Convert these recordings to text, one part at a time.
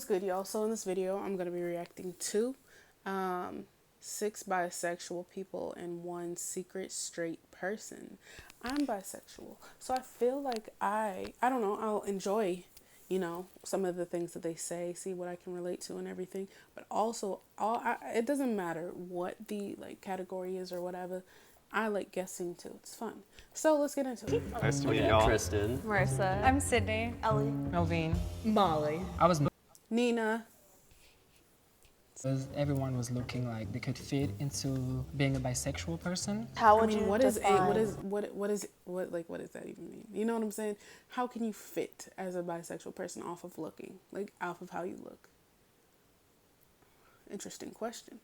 good, y'all? So in this video, I'm gonna be reacting to 6 bisexual people and 1 secret straight person. I'm bisexual, so I feel like I don't know, I'll enjoy, some of the things that they say, see what I can relate to and everything. But also, it doesn't matter what the category is or whatever. I like guessing too. It's fun. So let's get into it. Nice to meet y'all. Tristan. Marissa. I'm Sydney. Ellie. Melvin. Molly. I was Nina. everyone was looking like they could fit into being a bisexual person. How would you what does that even mean? You know what I'm saying? How can you fit as a bisexual person off of looking, off of how you look? Interesting question.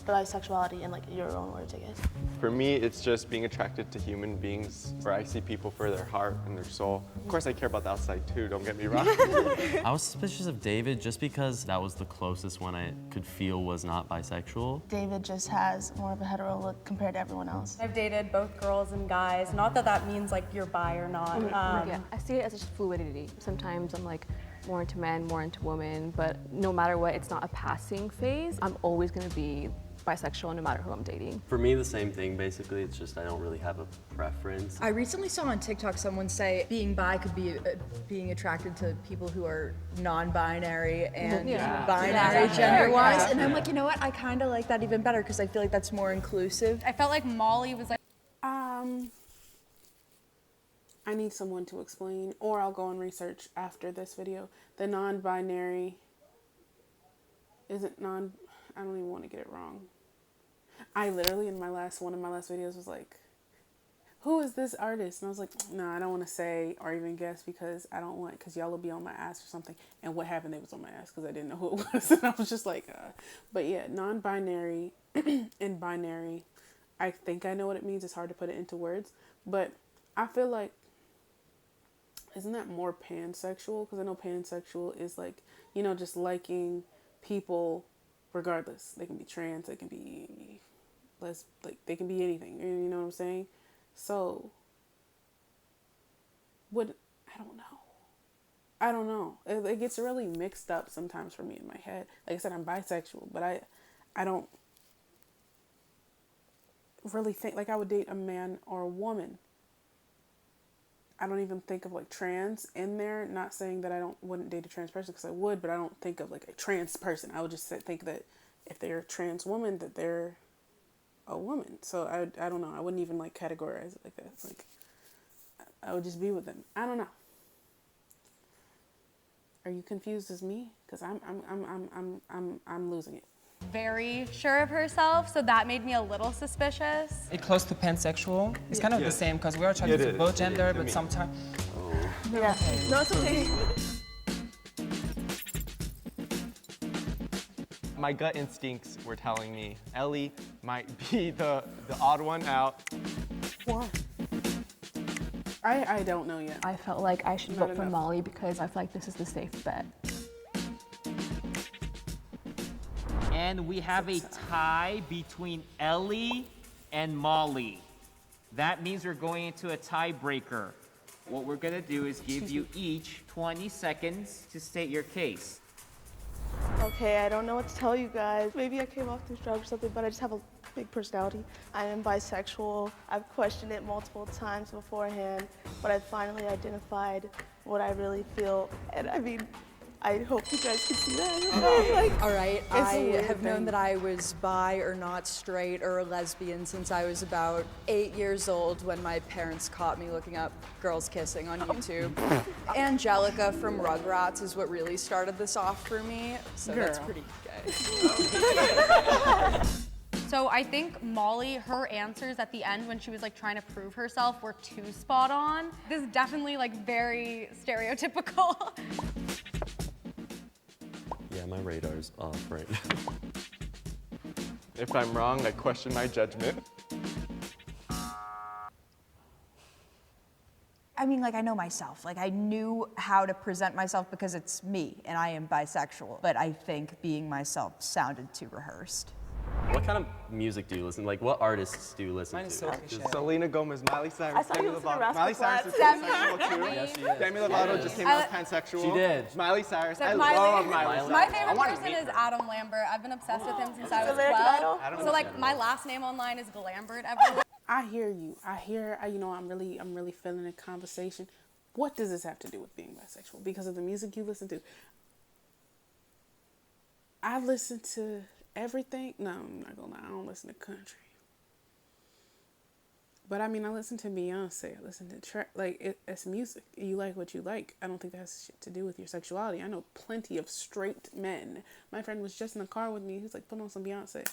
bisexuality in your own words, I guess? For me, it's just being attracted to human beings where I see people for their heart and their soul. Of course, I care about the outside too, don't get me wrong. I was suspicious of David just because that was the closest one I could feel was not bisexual. David just has more of a hetero look compared to everyone else. I've dated both girls and guys. Not that that means you're bi or not. Yeah, I see it as just fluidity. Sometimes I'm more into men, more into women, but no matter what, it's not a passing phase. I'm always gonna be bisexual no matter who I'm dating. For me, the same thing, basically. It's just I don't really have a preference. I recently saw on TikTok someone say being bi could be being attracted to people who are non-binary and binary gender-wise. And I'm like, you know what? I kind of like that even better because I feel like that's more inclusive. I felt like Molly was I need someone to explain, or I'll go and research after this video. The non-binary, I don't even want to get it wrong. I literally, one of my last videos was like, who is this artist? And I was like, no, I don't want to say or even guess because I don't want, because y'all will be on my ass or something. And what happened, they was on my ass because I didn't know who it was. And I was just like, But yeah, non-binary and binary, I think I know what it means. It's hard to put it into words. But I feel like, isn't that more pansexual? Because I know pansexual is just liking people regardless. They can be trans, they can be they can be anything. You know what I'm saying? So, I don't know. It gets really mixed up sometimes for me in my head. Like I said, I'm bisexual, but I don't really think I would date a man or a woman. I don't even think of trans in there. Not saying that wouldn't date a trans person, because I would, but I don't think of a trans person. I would just think that if they're a trans woman, that they're a woman. So I don't know. I wouldn't even categorize it like that. I would just be with them. I don't know. Are you confused as me? Because I'm losing it. very sure of herself, so that made me a little suspicious. It's close to pansexual. It's kind of the same because we're attracted to both gender, but sometimes. Yeah. No, it's okay. My gut instincts were telling me Ellie might be the odd one out. What? I don't know yet. I felt like I should vote for Molly because I feel like this is the safe bet. And we have a tie between Ellie and Molly. That means we're going into a tiebreaker. What we're gonna do is give you each 20 seconds to state your case. Okay, I don't know what to tell you guys. Maybe I came off too strong or something, but I just have a big personality. I am bisexual. I've questioned it multiple times beforehand, but I finally identified what I really feel. And I hope you guys can see that. All right, I have known that I was bi or not straight or a lesbian since I was about 8 years old when my parents caught me looking up girls kissing on YouTube. Angelica from Rugrats is what really started this off for me, so that's pretty gay. So I think Molly, her answers at the end when she was trying to prove herself were too spot on. This is definitely very stereotypical. Yeah, my radar's off right now. If I'm wrong, I question my judgment. I mean, I know myself. I knew how to present myself because it's me, and I am bisexual. But I think being myself sounded too rehearsed. What what kind of music do you listen? Like, what artists do you listen Mine is to? so cliche. Selena Gomez, Miley Cyrus, I saw you Demi listen to Lovato. Miley Cyrus is Rascal pansexual too. Yes, she is. Demi Lovato just came out as pansexual. She did. Miley Cyrus, I Miley- love Miley Cyrus. My I favorite wanna person meet is her. Adam Lambert. I've been obsessed with him since I was American 12. Idol? So like my last name online is Glambert everywhere. I hear you. You know, I'm really feeling a conversation. What does this have to do with being bisexual? Because of the music you listen to. I listen to everything. No, I'm not gonna lie. I don't listen to country. But I mean, I listen to Beyonce. I listen to it's music. You like what you like. I don't think that has shit to do with your sexuality. I know plenty of straight men. My friend was just in the car with me. He's like, put on some Beyonce.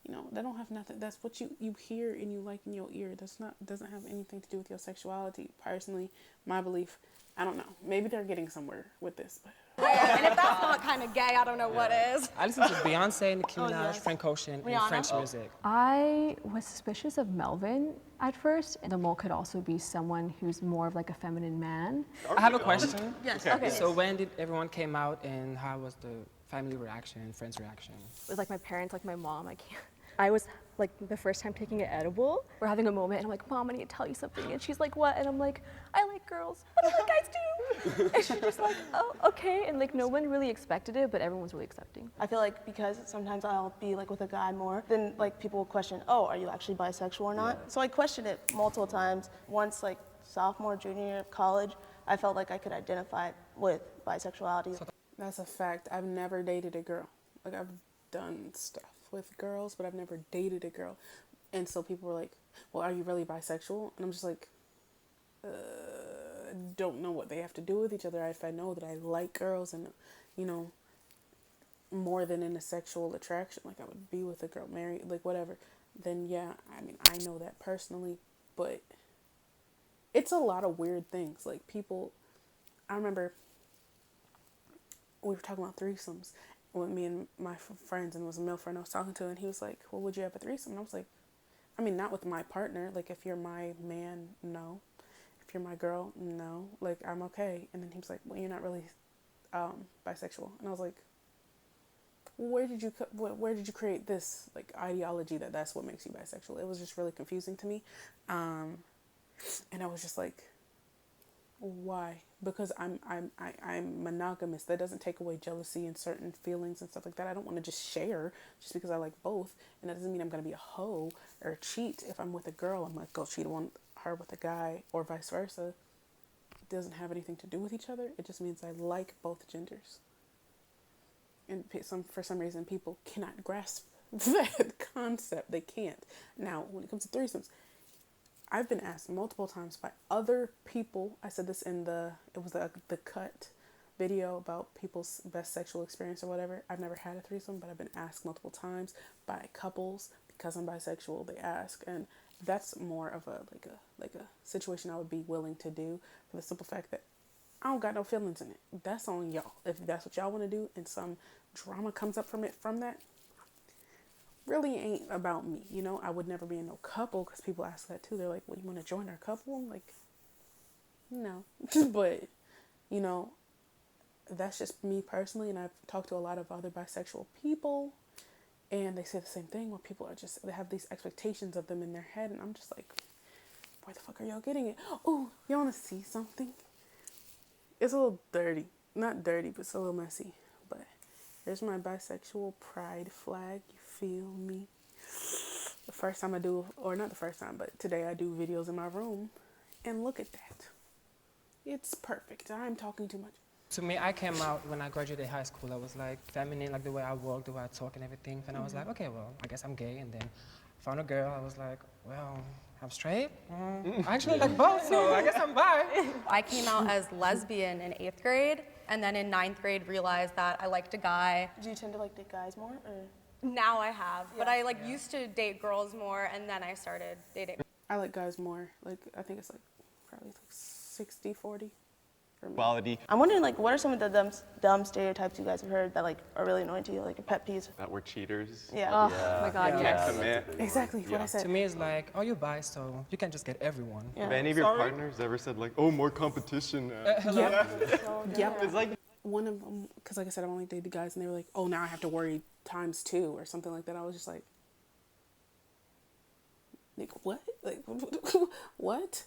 You know, that don't have nothing. That's what you hear and you like in your ear. Doesn't have anything to do with your sexuality. Personally, my belief. I don't know. Maybe they're getting somewhere with this, but. And if that's not kind of gay, I don't know what is. I listen to Beyonce, Nicki Minaj, yes. Frank Ocean, and Rihanna. French music. I was suspicious of Melvin at first. The mole could also be someone who's more of like a feminine man. I have a question. Yes. Okay. So when did everyone came out, and how was the family reaction, friends' reaction? With like my parents, like my mom, I was like the first time taking an edible. We're having a moment and I'm like, Mom, I need to tell you something. And she's like, what? And I'm like, I like girls. What do guys do? And she's just like, oh, okay. And like no one really expected it, but everyone was really accepting. I feel like because sometimes I'll be like with a guy more, then like people will question, oh, are you actually bisexual or not? So I questioned it multiple times. Once like sophomore, junior year of college, I felt like I could identify with bisexuality. That's a fact. I've never dated a girl. Like, I've done stuff with girls, but I've never dated a girl. And so people were like, well, are you really bisexual? And I'm just like, don't know what they have to do with each other. If I know that I like girls and, you know, more than in a sexual attraction, like I would be with a girl, married, like whatever, then yeah, I mean, I know that personally, but it's a lot of weird things. Like people, I remember we were talking about threesomes with me and my friends, and it was a male friend I was talking to, and he was like, well, would you have a threesome? And I was like, I mean, not with my partner. Like, if you're my man, no. If you're my girl, no. Like, I'm okay. And then he was like, well, you're not really bisexual. And I was like, where did you create this like ideology that that's what makes you bisexual? It was just really confusing to me. And I was just like, why? Because I'm monogamous. That doesn't take away jealousy and certain feelings and stuff like that. I don't want to just share just because I like both. And that doesn't mean I'm going to be a hoe or cheat. If I'm with a girl, I'm going to go cheat on her with a guy or vice versa. It doesn't have anything to do with each other. It just means I like both genders. And for some reason, people cannot grasp that concept. They can't. Now, when it comes to threesomes, I've been asked multiple times by other people. I said this in the cut video about people's best sexual experience or whatever. I've never had a threesome, but I've been asked multiple times by couples because I'm bisexual. They ask, and that's more of a situation I would be willing to do for the simple fact that I don't got no feelings in it. That's on y'all. If that's what y'all want to do, and some drama comes up from that. Really ain't about me, you know. I would never be in no couple because people ask that too. They're like, well, you want to join our couple? I'm like, no. But, you know, that's just me personally, and I've talked to a lot of other bisexual people, and they say the same thing, where people are just, they have these expectations of them in their head, and I'm just like, where the fuck are y'all getting it? Oh, y'all want to see something? It's a little dirty. Not dirty, but it's a little messy. But here's my bisexual pride flag. You feel me? The first time I do, or not the first time, but today I do videos in my room. And look at that. It's perfect. I'm talking too much. To me, I came out when I graduated high school. I was like feminine, like the way I walk, the way I talk and everything. And I was like, okay, well, I guess I'm gay. And then found a girl. I was like, well, I'm straight. I actually like both, so I guess I'm bi. I came out as lesbian in 8th grade, and then in 9th grade realized that I liked a guy. Do you tend to like date guys more, or? Now I have, but I used to date girls more, and then I started dating. I like guys more. Like, I think it's like probably like 60-40 for me. Quality. I'm wondering, like, what are some of the dumb stereotypes you guys have heard that like are really annoying to you, like your pet peeves? That we're cheaters. Yeah. Oh my God, yes. Commit. Exactly what I said. To me, it's like, oh, you're bi, so you can just get everyone. Yeah. Have any of your partners ever said like, oh, more competition? Yep. It's like, One of them, because like I said, I've only dated guys, and they were like, oh, now I have to worry ×2 or something like that. I was just like, Like, what? Like, what?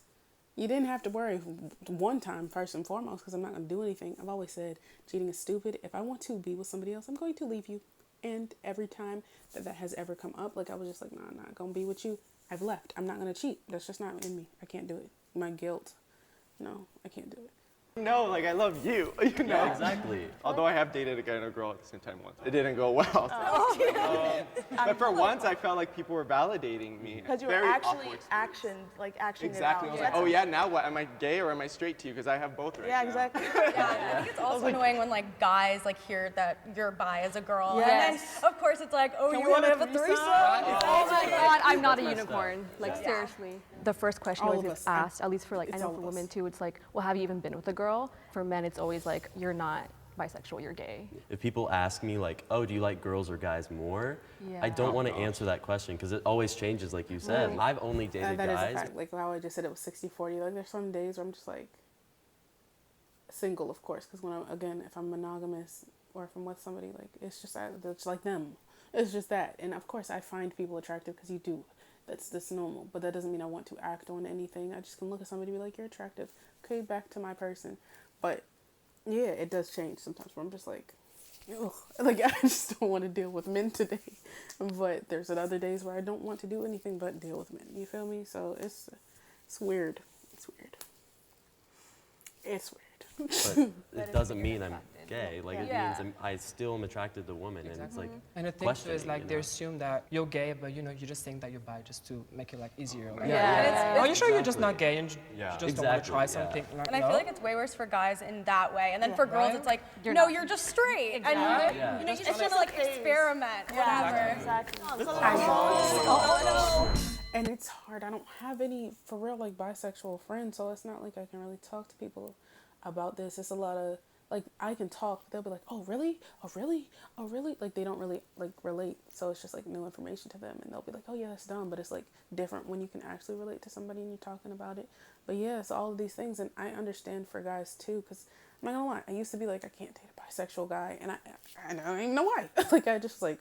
You didn't have to worry one time, first and foremost, because I'm not going to do anything. I've always said cheating is stupid. If I want to be with somebody else, I'm going to leave you. And every time that has ever come up, like, I was just like, nah, I'm not going to be with you. I've left. I'm not going to cheat. That's just not in me. I can't do it. My guilt. No, I can't do it. No, like I love you. You know? Yeah, exactly. Although I have dated a guy and a girl at the same time once. It didn't go well. But for once, I felt like people were validating me. Because you were Very actually awkward. actioning Exactly. I it was out. like, oh yeah, now what? Am I gay or am I straight to you? Because I have both right Yeah, now. exactly. Yeah, I think it's also annoying when like guys like hear that you're bi as a girl, Yes. and then of course it's like, oh, Can you we want to have have a a threesome? Oh my God, I'm not a That's messed unicorn. Like seriously. The first question All always of gets us. I- asked, at least for like, I it's know all for of us. women too, it's like, well, have you even been with a girl? For men, it's always like, you're not bisexual, you're gay. If people ask me like, oh, do you like girls or guys more? Yeah. I don't want to answer that question because it always changes, like you said. I've only dated That is a guys. fact. Like how I just said, it was 60-40. Like there's some days where I'm just like single, of course, because when if I'm monogamous or if I'm with somebody, like it's just it's like them. It's just that, and of course I find people attractive because you do. That's normal, but that doesn't mean I want to act on anything. I just can look at somebody and be like, you're attractive. Okay, back to my person. But yeah, it does change sometimes where I'm just like, ugh. Like I just don't want to deal with men today. But there's other days where I don't want to do anything but deal with men. You feel me? So it's weird. It's weird. It's weird. But it doesn't mean I'm gay. Like Yeah. it means I still am attracted to women, and it's like And the thing too is questioning, like you they know? assume that you're gay, but you know you just think that you're bi just to make it like easier. Like, Yeah. Are you sure you're just not Exactly. gay and Yeah. you just don't want to try Exactly, yeah. something? Like, And I no? feel like it's way worse for guys in that way. And then for girls, Right? it's like, You're no, not. you're just straight. Exactly. And Yeah. you know, you It's just want just to like a phase. experiment, whatever. Exactly. And it's hard. I don't have any, for real, like, bisexual friends, so it's not like I can really talk to people about this. It's a lot of, like, I can talk, but they'll be like, oh, really? Oh, really? Oh, really? Like, they don't really, like, relate, so it's just, like, new information to them, and they'll be like, oh, yeah, that's dumb, but it's, like, different when you can actually relate to somebody and you're talking about it. But, yeah, it's all of these things, and I understand for guys, too, because, I'm not gonna lie, I used to be like, I can't date a bisexual guy, and I don't even know why. Like, I just, like,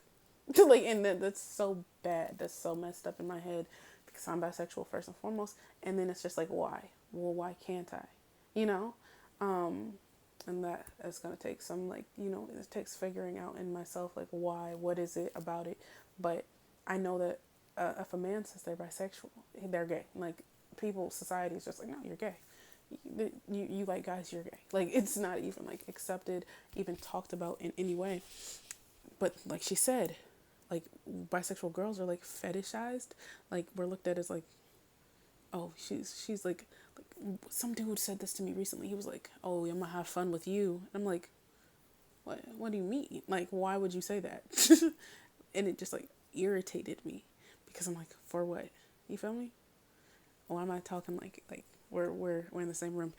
and that's so bad. That's so messed up in my head because I'm bisexual first and foremost. And then it's just like, why? Well, why can't I? You know? And that is going to take some, like, you know, it takes figuring out in myself, like, why? What is it about it? But I know that if a man says they're bisexual, they're gay. Like, society is just like, no, you're gay. You like guys, you're gay. Like, it's not even, like, accepted, even talked about in any way. But like she said, like bisexual girls are like fetishized. Like we're looked at as like, oh, she's like some dude said this to me recently. He was like, oh, I'm gonna have fun with you. And I'm like, what do you mean? Like, why would you say that? And it just like irritated me because I'm like, for what? You feel me? Why am I talking like we're in the same room?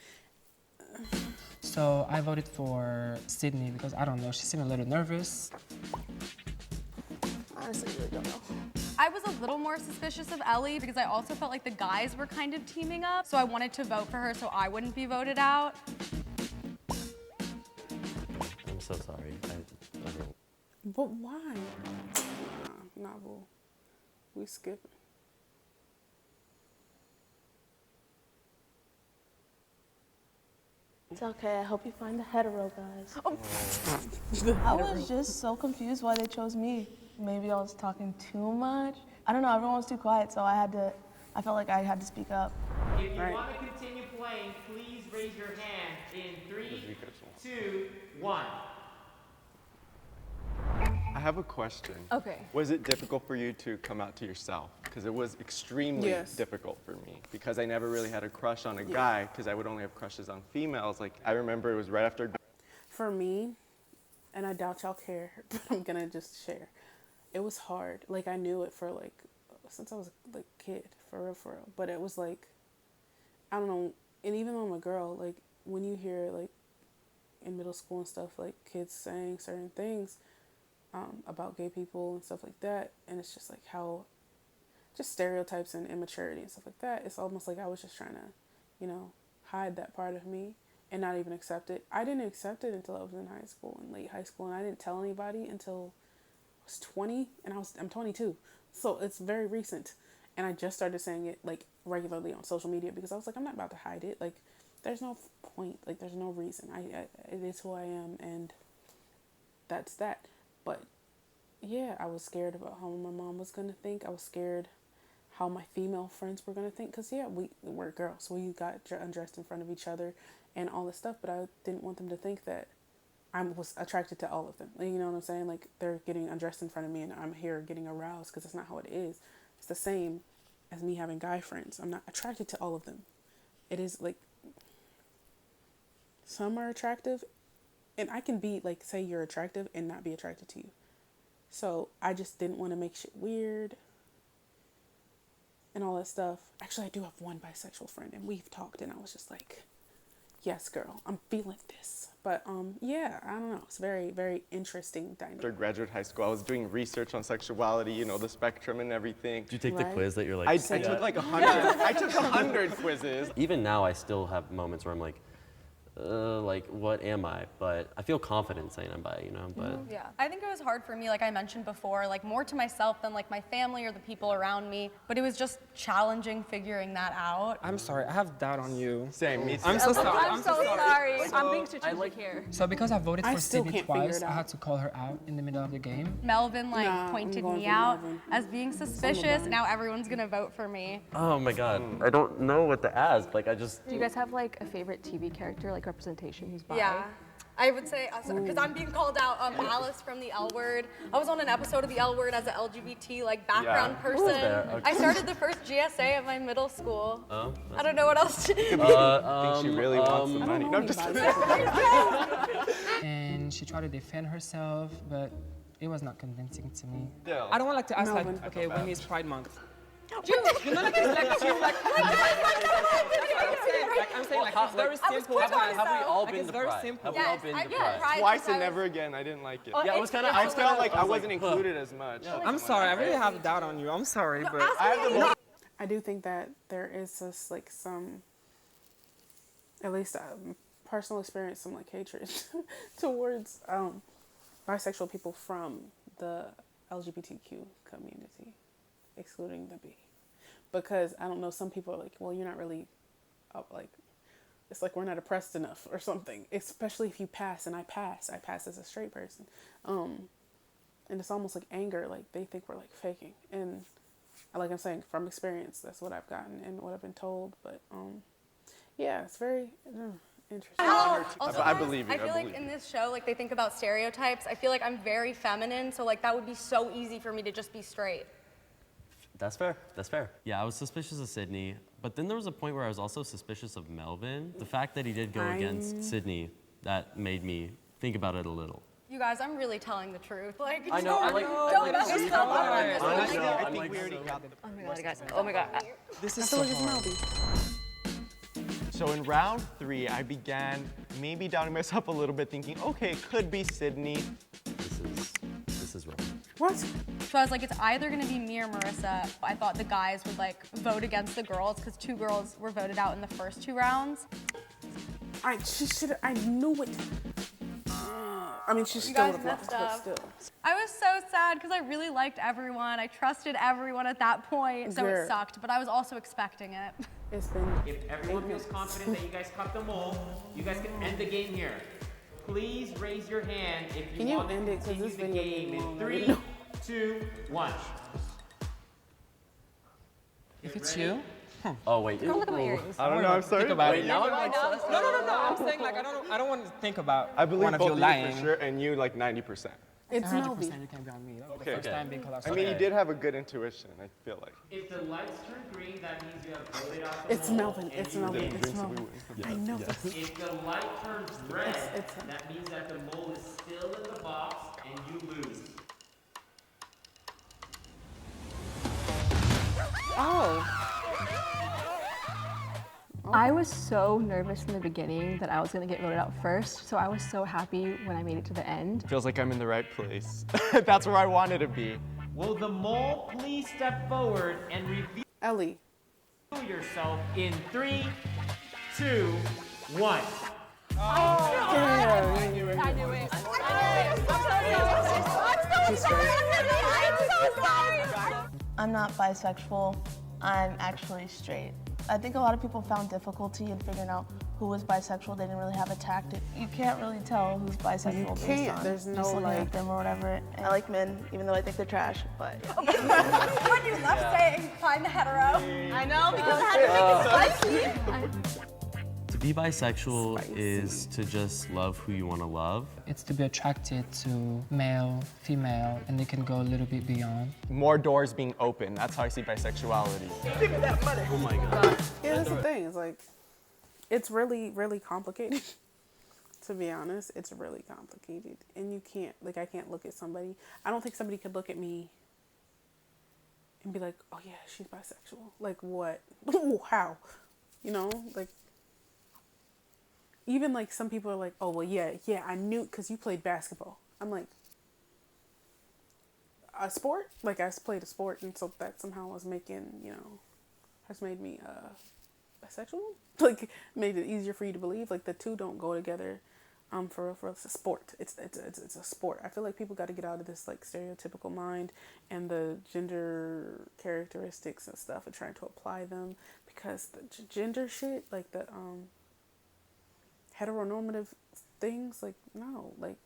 So I voted for Sydney because I don't know, she seemed a little nervous. Honestly, I really don't know. I was a little more suspicious of Ellie because I also felt like the guys were kind of teaming up. So I wanted to vote for her so I wouldn't be voted out. I'm so sorry. I don't. But why? Nah, boo. We skipping. It's okay. I hope you find the hetero guys. I was just so confused why they chose me. Maybe I was talking too much. I don't know. Everyone was too quiet, so I felt like I had to speak up. If you Right. want to continue playing, please raise your hand in 3, 2, 1. I have a question. Okay. Was it difficult for you to come out to yourself? Because it was extremely Yes. difficult for me because I never really had a crush on a guy because I would only have crushes on females. Like I remember it was right after. For me, and I doubt y'all care, but I'm gonna just share. It was hard. Like I knew it for like since I was like a kid, for real. But it was like, I don't know. And even though I'm a girl, like when you hear like in middle school and stuff, like kids saying certain things about gay people and stuff like that, and it's just like how, just stereotypes and immaturity and stuff like that. It's almost like I was just trying to, you know, hide that part of me and not even accept it. I didn't accept it until I was in high school, in late high school, and I didn't tell anybody until I was 20, and I'm 22, so it's very recent. And I just started saying it like regularly on social media because I was like, I'm not about to hide it. Like, there's no point. Like, there's no reason. It is who I am, and that's that. But yeah, I was scared about how my mom was gonna think. I was scared how my female friends were gonna think. Cause yeah, we're girls. We got undressed in front of each other and all this stuff. But I didn't want them to think that I was attracted to all of them. You know what I'm saying? Like, they're getting undressed in front of me and I'm here getting aroused, because that's not how it is. It's the same as me having guy friends. I'm not attracted to all of them. It is like, some are attractive, and I can be like, say you're attractive and not be attracted to you. So I just didn't want to make shit weird and all that stuff. Actually, I do have one bisexual friend, and we've talked, and I was just like, yes, girl, I'm feeling this. But yeah, I don't know. It's very, very interesting dynamic. After graduate high school, I was doing research on sexuality, you know, the spectrum and everything. Did you take the Right. quiz that you're like? I took like 100. I took 100 quizzes. Even now, I still have moments where I'm like, what am I? But I feel confident saying I'm bi, you know. But Yeah, I think it was hard for me, like I mentioned before, like more to myself than like my family or the people around me. But it was just challenging figuring that out. I'm sorry, I have doubt on you. Same, me too. I'm so sorry. I'm so sorry. I'm being strategic here. So because I voted I for still Sydney can't figure twice, it I out. had to call her out in the middle of the game. Melvin like Nah, I'm pointed going me for out Melvin. as being suspicious. Now everyone's gonna vote for me. oh my god, I don't know what to ask. Like I just. Do you guys have like a favorite TV character, like representation who's bi? Yeah. I would say, because I'm being called out, Alice from the L Word. I was on an episode of the L Word as an LGBT like background Yeah. person. there? Okay. I started the first GSA at my middle school. Oh, I don't know what else to do. I think she really wants the I money. don't No, know I'm just anybody. And she tried to defend herself, but it was not convincing to me. Yeah. I don't want to ask Melvin. like, okay, when is Pride Month? Dude, You know, like, I'm saying like, it's very simple. quick on it, Have we all Like, been it's to very Pride? simple. Have we all yes, been I to get Pride? Pride. Twice since I and was- never again. I didn't like it. Yeah, it was kind of. I felt like I wasn't included as much. I'm sorry, I really have doubt on you. I'm sorry, but I do think that there is just like some, at least personal experience, some like hatred towards bisexual people from the LGBTQ community, excluding the B. Because I don't know, some people are like, well, you're not really like, it's like we're not oppressed enough or something, especially if you pass, and I pass as a straight person. And it's almost like anger, like they think we're like faking. And like I'm saying, from experience, that's what I've gotten and what I've been told. But yeah, it's very interesting. Also, I guys, believe you, I feel I like believe in you. this show, like they think about stereotypes. I feel like I'm very feminine, so like that would be so easy for me to just be straight. That's fair. That's fair. Yeah, I was suspicious of Sydney, but then there was a point where I was also suspicious of Melvin. The fact that he did go against Sydney, that made me think about it a little. You guys, I'm really telling the truth. Like, I know. I like. don't mess yourself up on this. I Like, know. I I'm think like we already so- got the Oh my god, guys. Oh my god. this is I feel so like it's hard. Melby. So in round 3, I began maybe doubting myself a little bit, thinking, okay, it could be Sydney. This is wrong. What? So I was like, it's either gonna be me or Marissa. I thought the guys would like vote against the girls because 2 girls were voted out in the first 2 rounds. She should. I knew it. I mean, she You still guys would have lost, messed but up. still. I was so sad because I really liked everyone. I trusted everyone at that point, so There- it sucked. But I was also expecting it. It's been. If everyone feels confident that you guys cut the mole, you guys can end the game here. Please raise your hand if you Can you want to end it? 'Cause continue this the video game getting in long. 3, 2, 1. If it's you, Oh wait. Look at my earrings. I don't know, I'm sorry. think about Wait, it. now I'm like. No. I'm saying like I don't want to think about I believe one of both you of you lying. for sure, and you like 90%. It's 100% Melby. you can't be on me. That was Okay. the first time being called out. I mean, you did have a good intuition, I feel like. If the lights turn green, that means you have voted out the It's mole. Melvin. and It's you Melvin. lose. It's Melvin. I know this. If the light turns red, It's him. that means that the mole is still in the box and you lose. Oh. I was so nervous in the beginning that I was gonna get voted out first, so I was so happy when I made it to the end. Feels like I'm in the right place. That's where I wanted to be. Will the mole please step forward and reveal Ellie. yourself in 3, 2, 1? Yeah. I knew it. I'm not bisexual. I'm actually straight. I think a lot of people found difficulty in figuring out who was bisexual. They didn't really have a tactic. You can't really tell who's bisexual You based can't. on There's no, just looking like- at them or whatever. And I like men, even though I think they're trash, but When you love saying find the hetero. I know, because I had to make it spicy. To be bisexual is to just love who you want to love. It's to be attracted to male, female, and they can go a little bit beyond. More doors being open. That's how I see bisexuality. Oh my God. Yeah, that's the thing. It's like, it's really, really complicated. To be honest, it's really complicated. And you can't, like, I can't look at somebody. I don't think somebody could look at me and be like, oh yeah, she's bisexual. Like, what? How? You know, like, even like some people are like, oh, well, yeah, I knew because you played basketball. I'm like, a sport? Like, I played a sport, and so that somehow was making, you know, has made me bisexual. Like, made it easier for you to believe. Like, the two don't go together. For real, it's a sport. It's a sport. I feel like people got to get out of this like stereotypical mind and the gender characteristics and stuff and trying to apply them, because the gender shit, like the heteronormative things, like, no, like,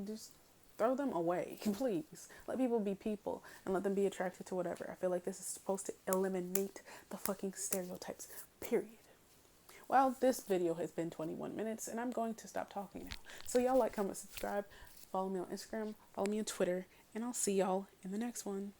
just throw them away, please. Let people be people and let them be attracted to whatever. I feel like this is supposed to eliminate the fucking stereotypes, period. Well, this video has been 21 minutes and I'm going to stop talking now. So y'all like, comment, subscribe, follow me on Instagram, follow me on Twitter, and I'll see y'all in the next one.